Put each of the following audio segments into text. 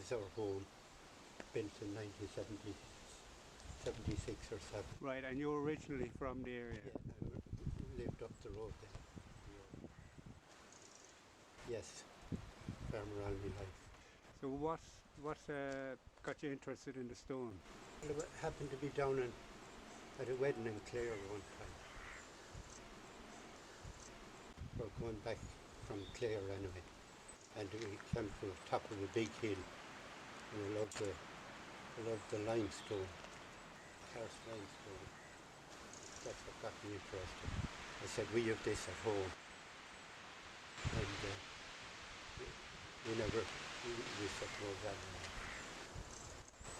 is our home, built in 1976 or 7. Right, and you're originally from the area? Yeah, I lived up the road there. Yes, farmer all my life. So what got you interested in the stone? Well, I happened to be down at a wedding in Clare one time. We're going back from Clare anyway, and we came to the top of a big hill, and I loved the limestone, karst limestone. That's what got me interested. I said, we have this at home, and we set those animals.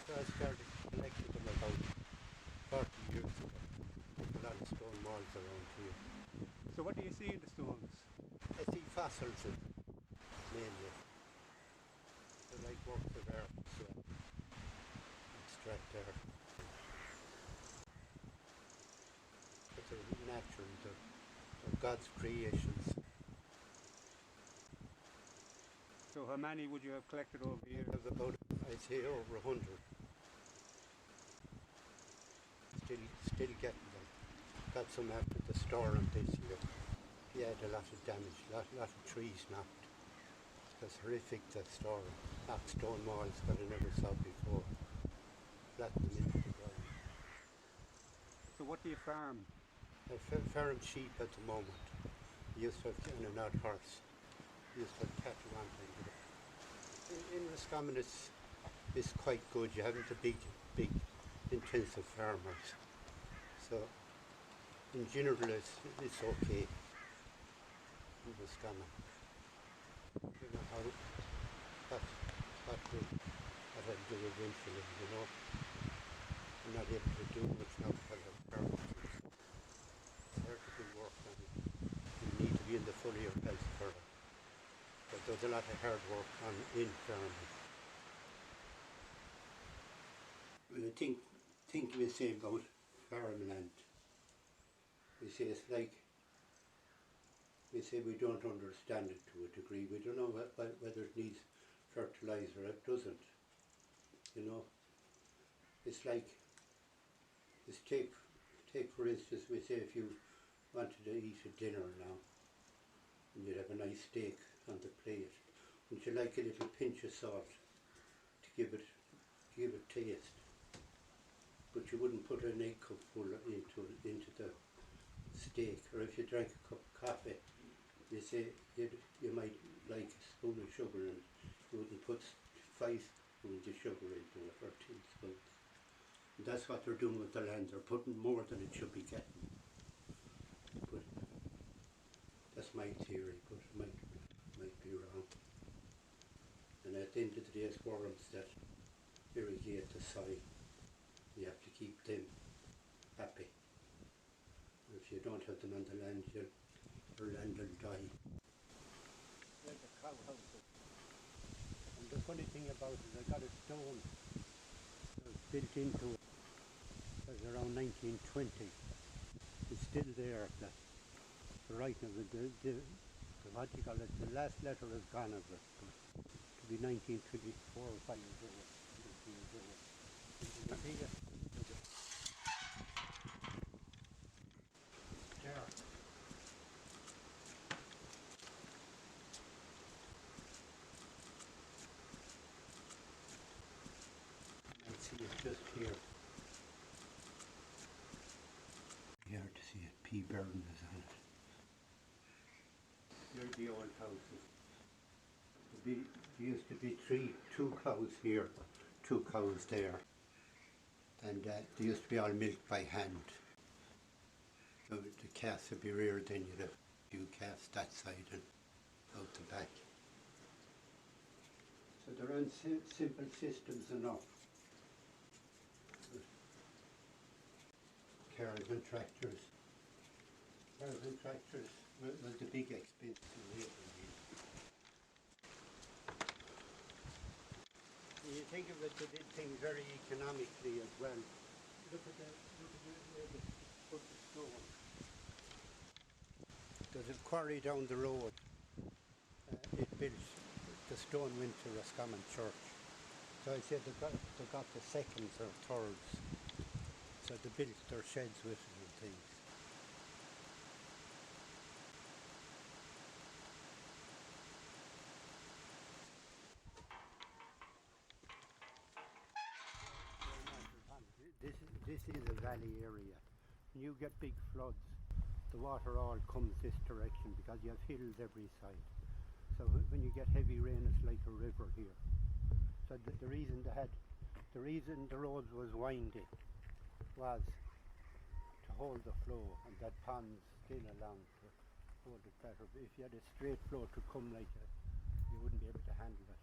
So I started collecting them about 40 years ago. There's a lot of stone walls around here. So what do you see in the stones? I see fossils mainly. They're like works of art, so abstract art. But they're natural, they're God's creations. So how many would you have collected over the years? I have about, I'd say, over 100. Still getting them. Got some after the storm this year. He had a lot of damage, a lot of trees knocked. It was horrific, that storm. Knocked stone walls that I never saw before. Flattened them into the ground. So what do you farm? I farm sheep at the moment. I used to have an odd horse. I used to have cattle one time. In Roscommon it's quite good. You haven't the big intensive farmers. So in general it's okay in Roscommon. You know what I'll do eventually, you know. I'm not able to do much now because of farmers. It's hard to do work on it. You need to be in the full of your health for it. But there's a lot of hard work in farming. Well, I think we say about farmland, we say it's like, we say we don't understand it to a degree. We don't know whether it needs fertilizer or it doesn't. You know, it's like, take for instance, we say if you wanted to eat a dinner now, and you'd have a nice steak on the plate, wouldn't you like a little pinch of salt to give it taste? But you wouldn't put an egg cup full into the steak. Or if you drank a cup of coffee, they say you might like a spoon of sugar, and you wouldn't put 5 spoons of sugar into it, or 10 spoons. And that's what they're doing with the land. They're putting more than it should be getting. But that's my theory, but it might be wrong. And at the end of the day, it's worms that irrigate the soil. You have to keep them happy. If you don't have them on the land, your land will die. There's a cow house. And the funny thing about it, I got a stone that was built into it. It was around 1920. It's still there. The writing of the what do you call it? The last letter is gone of it. To be 1924 or 5 years old. There. I see it just here. Here to see it. P. Byrne is on it. Here are the old houses. There used to be 2 cows here, 2 cows there. And they used to be all milked by hand. So the calves would be reared, then you'd have a few calves that side and out the back. So they're on simple systems enough. Caravan tractors. Caravan tractors was the big expense to live in. You think of it, they did things very economically as well. Look at the way they put the stone. There's a quarry down the road. It built, the stone went to Roscommon Church. So I said they got the seconds or thirds. So they built their sheds with it and things. This is a valley area. When you get big floods, the water all comes this direction because you have hills every side. So when you get heavy rain, it's like a river here. So the reason the roads was windy was to hold the flow, and that pond's still along to hold it better. But if you had a straight flow to come like that, you wouldn't be able to handle it.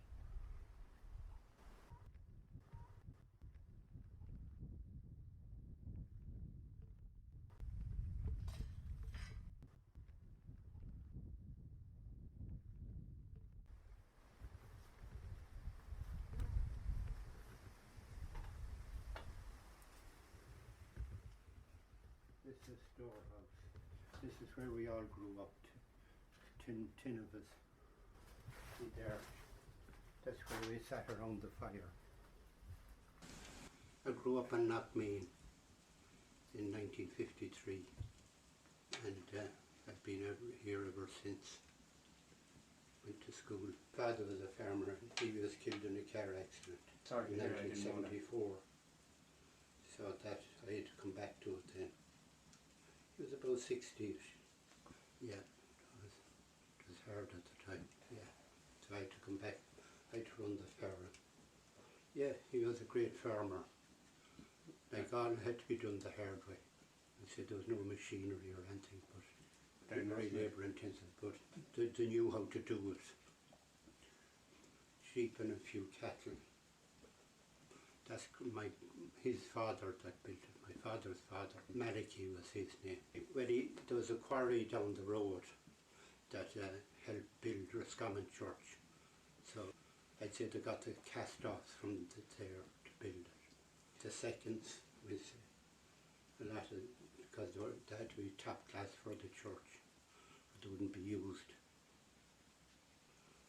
This is a storehouse. This is where we all grew up. Ten of us. See there. That's where we sat around the fire. I grew up in Knockmean in 1953, and I've been here ever since. Went to school. Father was a farmer. He was killed in a car accident in 1974. So that I had to come back to it then. He was about 60ish. Yeah, it was hard at the time. Yeah, so I had to come back. I had to run the farm. Yeah, he was a great farmer. Like all had to be done the hard way. I said there was no machinery or anything, but very labour intensive. But they knew how to do it. Sheep and a few cattle. That's his father that built it. My father's father, Malachy was his name. Well, there was a quarry down the road that helped build Roscommon Church. So I'd say they got the cast-offs from there to build it. The seconds was a lot of, because they had to be top class for the church. They wouldn't be used.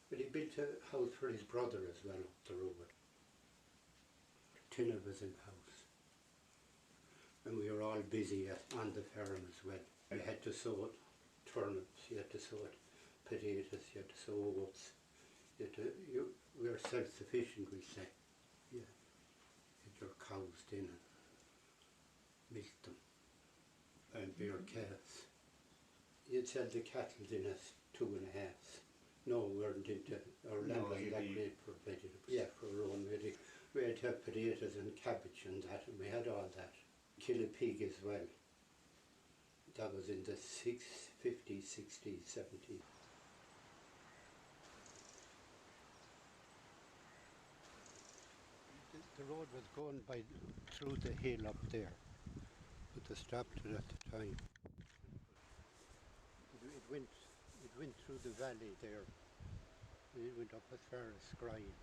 But he built a house for his brother as well up the road. 10 of us in the house. And we were all busy on the farm as well. You had to sow turnips, you had to sow potatoes, you had to sow oats. We were self-sufficient, we say. Yeah. You had your cows in and milk them. And bear calves. You'd sell the cattle in as 2.5s. No, we weren't into our land wasn't that great for vegetables. Yeah, for our own medic. We had to have potatoes and cabbage and that, and we had all that. Kill a pig as well. That was in the 50s, 60s, 70s. The road was going through the hill up there, but they stopped it at the time. It went through the valley there. It went up as far as Skryne.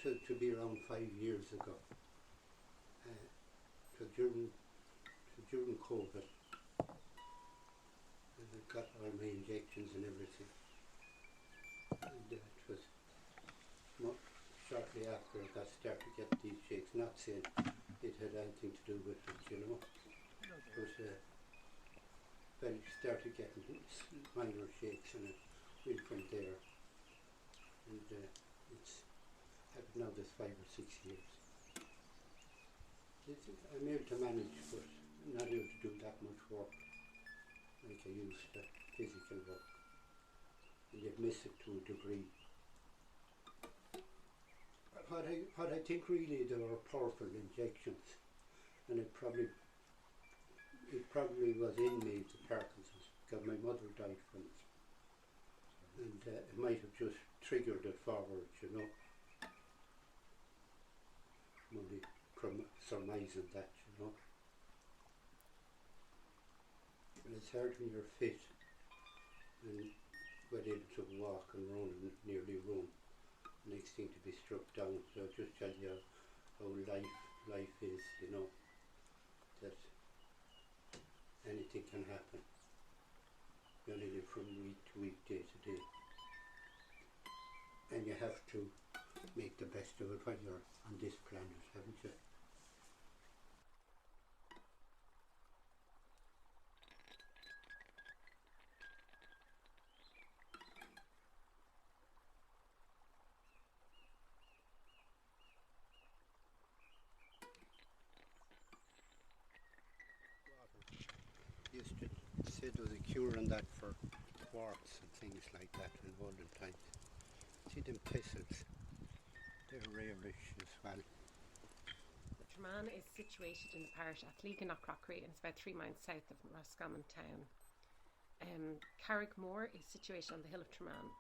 to be around 5 years ago. So during COVID, and I got all my injections and everything. And it was shortly after I started to get these shakes, not saying it had anything to do with it, you know. But I started getting minor shakes and it went from there. And it's happened now this 5 or 6 years. I'm able to manage, but I'm not able to do that much work like I used to, physical work. And you'd miss it to a degree. What I think really they were powerful injections, and it probably was in me, the Parkinson's, because my mother died from it. And it might have just triggered it forward, you know. I'm only surmising that, you know. And it's hard when you're fit and well able to walk and run and nearly run. Next thing to be struck down, so it just tell you how life is, you know, that anything can happen. You only live from week to week, day to day, and you have to make the best of it when you're on this planet, haven't you? Used to say there was a cure on that for warts and things like that in olden times. See them thistles, they're rareish as well. Tremaine is situated in the parish of Atlegan-Knockcrockery and it's about 3 miles south of Roscommon town. Carrickmore is situated on the hill of Tremaine.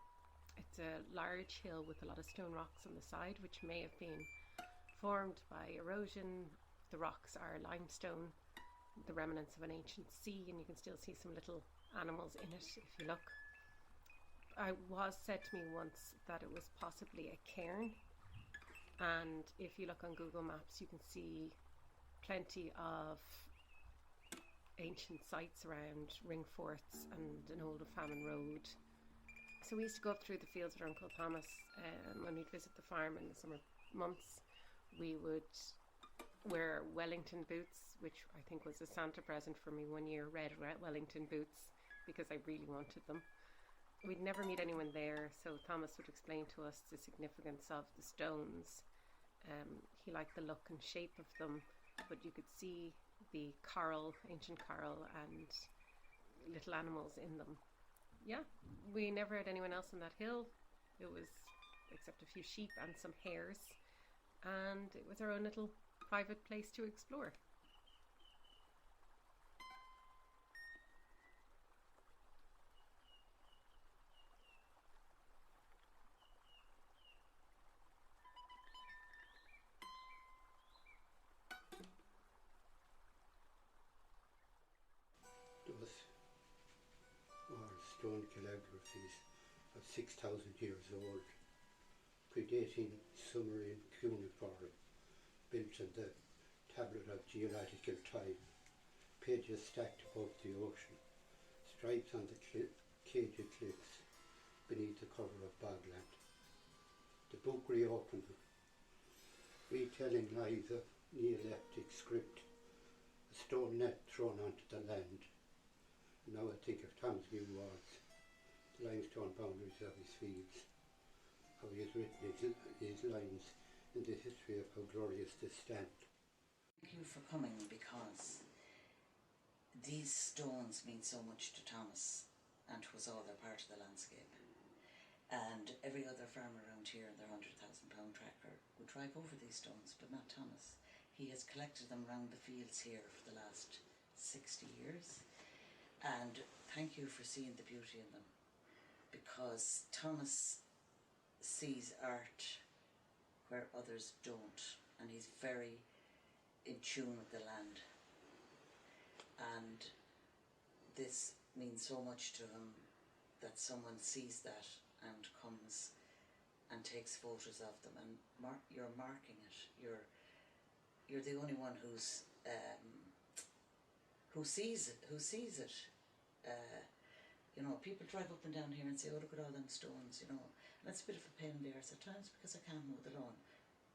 It's a large hill with a lot of stone rocks on the side which may have been formed by erosion. The rocks are limestone, the remnants of an ancient sea, and you can still see some little animals in it if you look. It was said to me once that it was possibly a cairn, and if you look on Google Maps you can see plenty of ancient sites around, ring forts and an old famine road. So we used to go up through the fields with our Uncle Thomas when we'd visit the farm in the summer months. We would wear Wellington boots, which I think was a Santa present for me one year, red Wellington boots, because I really wanted them. We'd never meet anyone there, so Thomas would explain to us the significance of the stones. He liked the look and shape of them, but you could see the coral, ancient coral, and little animals in them. Yeah, we never had anyone else on that hill. It was, except a few sheep and some hares, and it was our own little private place to explore. Those are stone calligraphies of 6,000 years old, predating Sumerian cuneiform, built in the tablet of geological time, pages stacked above the ocean, stripes on the caged cliffs beneath the cover of bogland. The book reopened, retelling lives of Neolithic script, a stone net thrown onto the land. Now I think of Tom's view walls, the limestone boundaries of his fields, how he has written his lines in the history of how glorious this stand. Thank you for coming, because these stones mean so much to Thomas, and it was all their part of the landscape. And every other farmer around here in their £100,000 tractor would drive over these stones, but not Thomas. He has collected them around the fields here for the last 60 years. And thank you for seeing the beauty in them, because Thomas sees art where others don't, and he's very in tune with the land. And this means so much to him that someone sees that and comes and takes photos of them, and you're marking it. You're the only one who sees it. You know, people drive up and down here and say, "Oh, look at all them stones," you know. And it's a bit of a pain in the arse at times because I can't mow the lawn.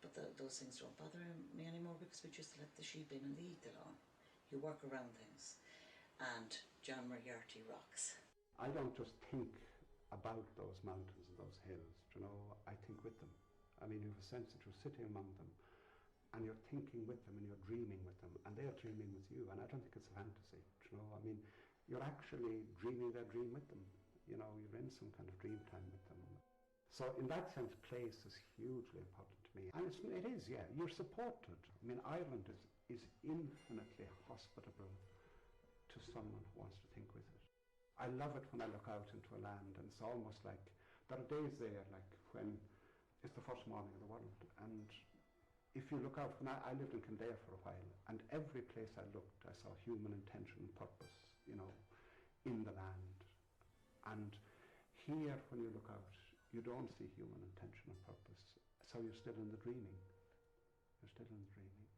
But those things don't bother me anymore because we just let the sheep in and they eat the lawn. You work around things. And John Moriarty rocks. I don't just think about those mountains and those hills, you know, I think with them. I mean, you have a sense that you're sitting among them and you're thinking with them and you're dreaming with them and they're dreaming with you, and I don't think it's a fantasy, you know. I mean, you're actually dreaming their dream with them, you know, you're in some kind of dream time with them. So in that sense, place is hugely important to me. And it is, yeah, you're supported. I mean, Ireland is infinitely hospitable to someone who wants to think with it. I love it when I look out into a land, and it's almost like, there are days there, like when it's the first morning of the world, and if you look out, when I lived in Kildare for a while, and every place I looked, I saw human intention and purpose, you know, in the land. And here, when you look out, you don't see human intention and purpose, so you're still in the dreaming. You're still in the dreaming.